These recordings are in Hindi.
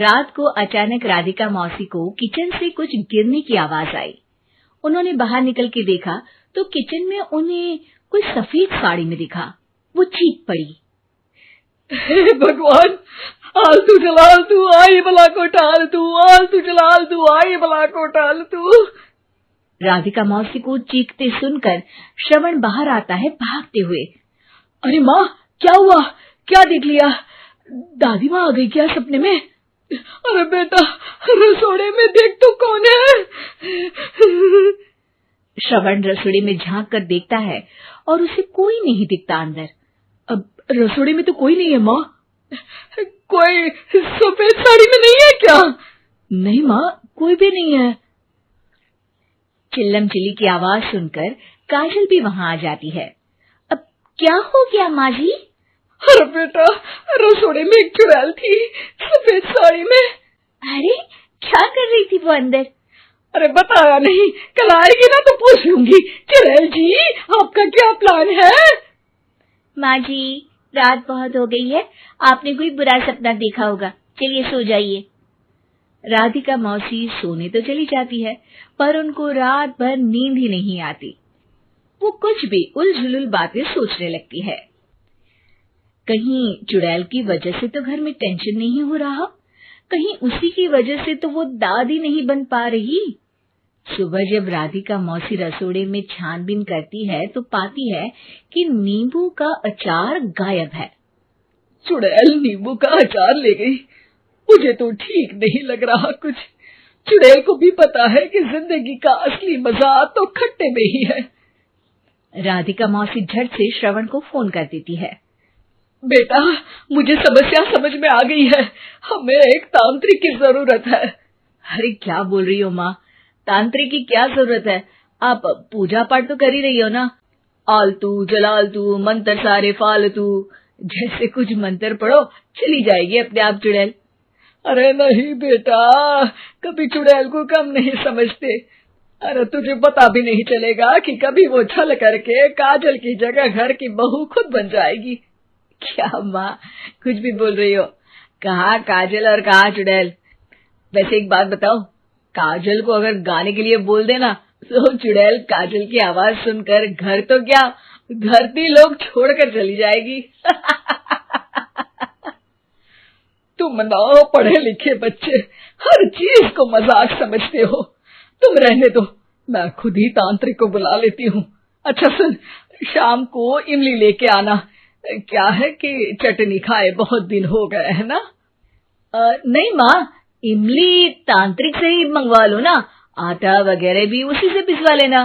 रात को अचानक राधिका मौसी को किचन से कुछ गिरने की आवाज आई। उन्होंने बाहर निकल के देखा तो किचन में उन्हें कोई सफेद साड़ी में दिखा। वो चीख पड़ी, हे भगवान, आलतू जलाल तू आई भला को टाल तू, आलतू जलाल तू आई भला को टाल तू। राधिका मौसी को चीखते सुनकर श्रवण बाहर आता है भागते हुए। अरे माँ, क्या हुआ? क्या देख लिया? दादी माँ आ गई क्या सपने में? अरे बेटा, रसोड़े में देख तो कौन है? श्रवण रसोड़े में झांक कर देखता है और उसे कोई नहीं दिखता अंदर। अब रसोड़े में तो कोई नहीं है माँ। कोई सफेद साड़ी में नहीं है क्या? नहीं माँ, कोई भी नहीं है। चिल्लम चिल्ली की आवाज सुनकर काजल भी वहां आ जाती है। अब क्या हो गया माँ जी? अरे बेटा, रसोड़े में एक चुड़ैल थी सफेद साड़ी में। अरे क्या कर रही थी वो अंदर? अरे बताया नहीं, कल आएगी ना तो पूछ लूंगी। चुड़ैल जी, आपका क्या प्लान है? माँ जी, रात बहुत हो गई है, आपने कोई बुरा सपना देखा होगा, चलिए सो जाइए। राधिका मौसी सोने तो चली जाती है पर उनको रात भर नींद ही नहीं आती। वो कुछ भी उलझुल बातें सोचने लगती है। कहीं चुड़ैल की वजह से तो घर में टेंशन नहीं हो रहा, कहीं उसी की वजह से तो वो दादी नहीं बन पा रही। सुबह जब राधिका मौसी रसोड़े में छानबीन करती है तो पाती है कि नींबू का अचार गायब है। चुड़ैल नींबू का अचार ले गई, मुझे तो ठीक नहीं लग रहा कुछ। चुड़ैल को भी पता है कि जिंदगी का असली मजा तो खट्टे में ही है। राधिका मौसी झट से श्रवण को फोन कर देती है। बेटा, मुझे समस्या समझ में आ गई है, हमें एक तांत्रिक की जरूरत है। अरे क्या बोल रही हो माँ, तांत्रिक की क्या जरूरत है? आप पूजा पाठ तो कर ही रही हो ना। आलतू जलालतू मंत्र सारे फालतू जैसे कुछ मंत्र पढ़ो, चली जाएगी अपने आप चुड़ैल। अरे नहीं बेटा, कभी चुड़ैल को कम नहीं समझते। अरे तुझे पता भी नहीं चलेगा कि कभी वो छल करके काजल की जगह घर की बहू खुद बन जाएगी। क्या माँ, कुछ भी बोल रही हो? कहाँ काजल और कहाँ चुड़ैल? वैसे एक बात बताओ, काजल को अगर गाने के लिए बोल देना तो चुड़ैल काजल की आवाज सुनकर घर तो क्या, धरती लोग छोड़कर चली जाएगी। तुम ना पढ़े लिखे बच्चे हर चीज को मजाक समझते हो। तुम रहने दो, मैं खुद ही तांत्रिक को बुला लेती हूँ। अच्छा सुन, शाम को इमली लेके आना। क्या है कि चटनी खाए बहुत दिन हो गए है ना? नहीं माँ, इमली तांत्रिक से ही मंगवा लो ना, आटा वगैरह भी उसी से पिसवा लेना।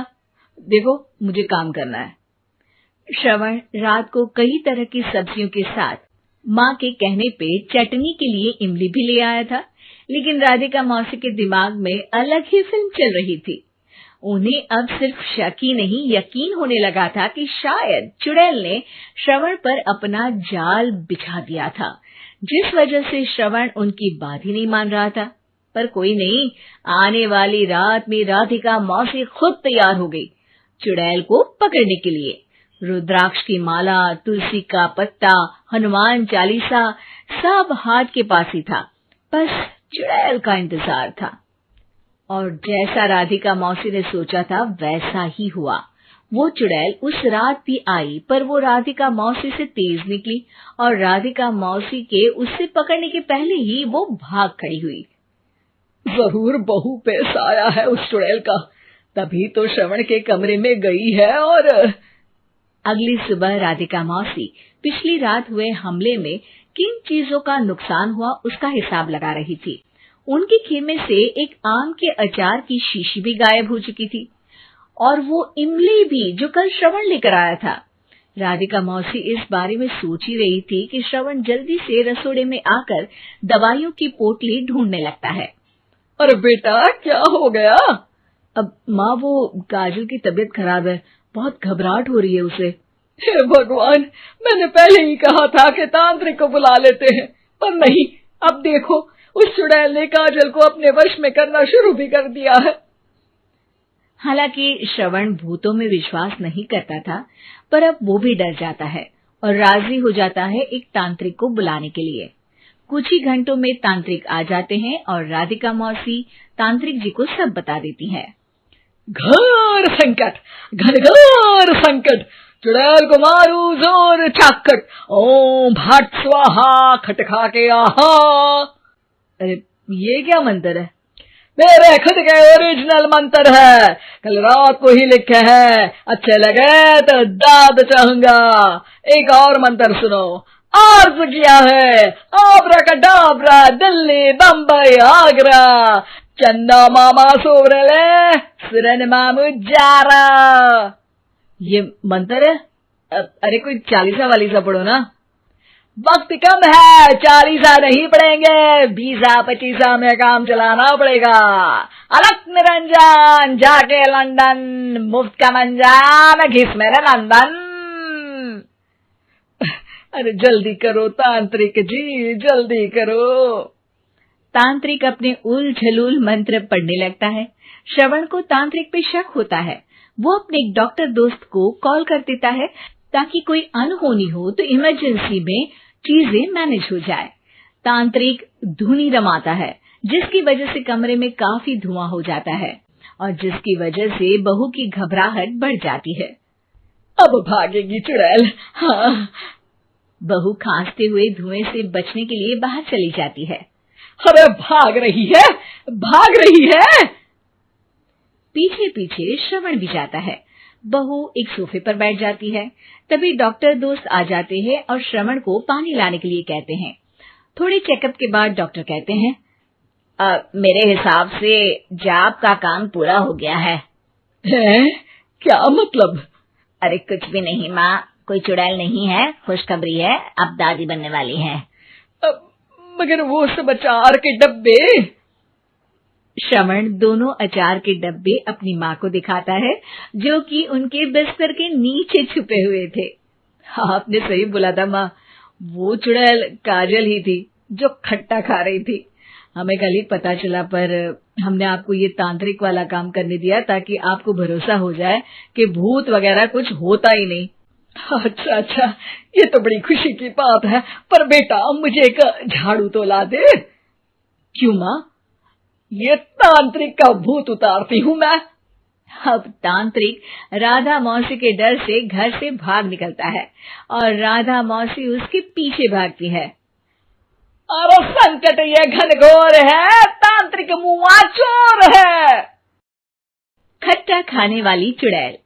देखो मुझे काम करना है। श्रवण रात को कई तरह की सब्जियों के साथ माँ के कहने पे चटनी के लिए इमली भी ले आया था, लेकिन राधिका मौसी के दिमाग में अलग ही फिल्म चल रही थी। उन्हें अब सिर्फ शक ही नहीं यकीन होने लगा था कि शायद चुड़ैल ने श्रवण पर अपना जाल बिछा दिया था, जिस वजह से श्रवण उनकी बात ही नहीं मान रहा था। पर कोई नहीं, आने वाली रात में राधिका मौसी खुद तैयार हो गई चुड़ैल को पकड़ने के लिए। रुद्राक्ष की माला, तुलसी का पत्ता, हनुमान चालीसा सब हाथ के पास ही था, बस चुड़ैल का इंतजार था। और जैसा राधिका मौसी ने सोचा था वैसा ही हुआ। वो चुड़ैल उस रात भी आई, पर वो राधिका मौसी से तेज निकली और राधिका मौसी के उससे पकड़ने के पहले ही वो भाग खड़ी हुई। जरूर बहू पे साया है उस चुड़ैल का, तभी तो श्रवण के कमरे में गई है। और अगली सुबह राधिका मौसी पिछली रात हुए हमले में किन चीजों का नुकसान हुआ उसका हिसाब लगा रही थी। उनके खेमे से एक आम के अचार की शीशी भी गायब हो चुकी थी और वो इमली भी जो कल श्रवण लेकर आया था। राधिका मौसी इस बारे में सोच ही रही थी कि श्रवण जल्दी से रसोड़े में आकर दवाइयों की पोटली ढूंढने लगता है। अरे बेटा, क्या हो गया? अब माँ, वो काजल की तबीयत खराब है, बहुत घबराहट हो रही है उसे। हे भगवान, मैंने पहले ही कहा था कि तांत्रिक को बुला लेते हैं, पर नहीं, अब देखो उस चुड़ैल ने काजल को अपने वश में करना शुरू भी कर दिया है। हालांकि श्रवण भूतों में विश्वास नहीं करता था, पर अब वो भी डर जाता है और राजी हो जाता है एक तांत्रिक को बुलाने के लिए। कुछ ही घंटों में तांत्रिक आ जाते हैं और राधिका मौसी तांत्रिक जी को सब बता देती है। घोर संकट, घनघोर संकट, चुड़ैल को मारू जोर चाकट, ओम भट स्वाहा खटखा के आहा। अरे ये क्या मंत्र है? मेरे खुद के ओरिजिनल मंत्र है, कल रात को ही लिखे हैं, अच्छे लगे तो दाद चाहूंगा। एक और मंत्र सुनो। अर्ज किया है आब्राकडाब्रा, दिल्ली बम्बई आगरा, चंदा मामा सोवरले सुरन मामू जारा। ये मंत्र है? अरे कोई 40 वालीसा पढ़ो ना। वक्त कम है, 40 नहीं पड़ेंगे, 20-25 में काम चलाना पड़ेगा। अलग निरंजन जाके लंदन, मुफ्त का मंजान घिस मेरे नंदन। अरे जल्दी करो तांत्रिक जी, जल्दी करो। तांत्रिक अपने उल झलूल मंत्र पढ़ने लगता है। श्रवण को तांत्रिक पे शक होता है। वो अपने एक डॉक्टर दोस्त को कॉल कर देता है ताकि कोई अनहोनी हो तो इमरजेंसी में चीजें मैनेज हो जाए। तांत्रिक धुनी रमाता है, जिसकी वजह से कमरे में काफी धुआं हो जाता है और जिसकी वजह से बहू की घबराहट बढ़ जाती है। अब भागेगी चुड़ैल। हाँ। बहू खांसते हुए धुएं से बचने के लिए बाहर चली जाती है। अरे भाग रही है, भाग रही है। पीछे पीछे श्रवण भी जाता है। बहू एक सोफे पर बैठ जाती है। तभी डॉक्टर दोस्त आ जाते हैं और श्रवण को पानी लाने के लिए कहते हैं। थोड़े चेकअप के बाद डॉक्टर कहते हैं, मेरे हिसाब से जाप का काम पूरा हो गया है। क्या मतलब? अरे कुछ भी नहीं माँ, कोई चुड़ैल नहीं है, खुशखबरी है, अब दादी बनने वाली है। मगर वो सब अचार के डब्बे। श्रवण दोनों अचार के डब्बे अपनी माँ को दिखाता है, जो कि उनके बिस्तर के नीचे छुपे हुए थे। आपने सही बोला था माँ, वो चुड़ैल काजल ही थी जो खट्टा खा रही थी। हमें कल ही पता चला, पर हमने आपको ये तांत्रिक वाला काम करने दिया ताकि आपको भरोसा हो जाए कि भूत वगैरह कुछ होता ही नहीं। अच्छा अच्छा, ये तो बड़ी खुशी की बात है। पर बेटा मुझे एक झाड़ू तो ला दे। क्यों माँ? ये तांत्रिक का भूत उतारती हूँ मैं। अब तांत्रिक राधा मौसी के डर से घर से भाग निकलता है और राधा मौसी उसके पीछे भागती है। अरे संकट ये घनघोर है, तांत्रिक मुआ चोर है। खट्टा खाने वाली चुड़ैल।